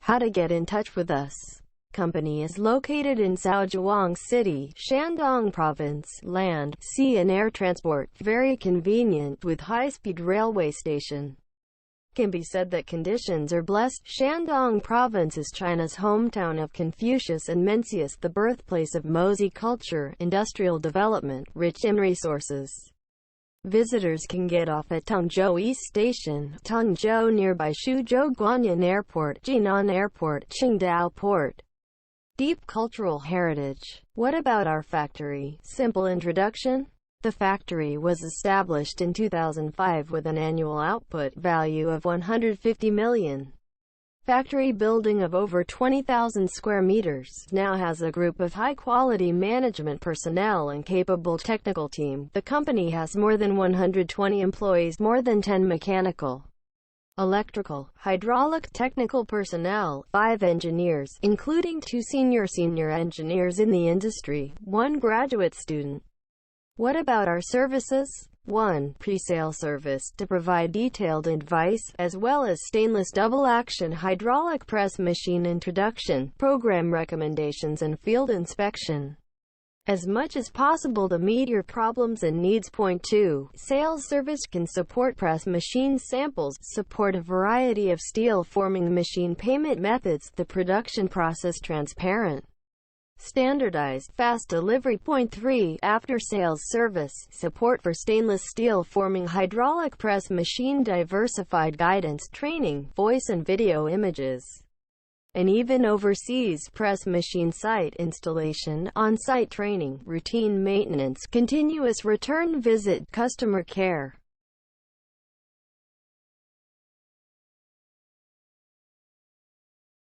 How to get in touch with us. Company is located in Zaozhuang City, Shandong Province.land. Sea and air transport, very convenient with high-speed railway station. Can be said that conditions are blessed. Shandong Province is China's hometown of Confucius and Mencius, the birthplace of Mozi culture, industrial development, rich in resources. Visitors can get off at Tengzhou East Station Tengzhou nearby Xuzhou Guanyin Airport, Jinan Airport, Qingdao Port. Deep cultural heritage. What about our factory? Simple introduction. The factory was established in 2005 with an annual output value of 150 million. Factory building of over 20,000 square meters, now has a group of high-quality management personnel and capable technical team. The company has more than 120 employees, more than 10 mechanical, electrical, hydraulic technical personnel, 5 engineers, including 2 senior engineers in the industry, 1 graduate student. What about our services? 1. Pre-sale service, to provide detailed advice, as well as stainless double-action hydraulic press machine introduction, program recommendations and field inspection. As much as possible to meet your problems and needs. Point 2. Sales service can support press machine samples, support a variety of steel forming machine payment methods, the production process transparent, standardized, fast delivery. Point 3. After-sales service, support for stainless steel forming hydraulic press machine, diversified guidance, training, voice and video images, and even overseas press machine site installation, on-site training, routine maintenance, continuous return visit, customer care.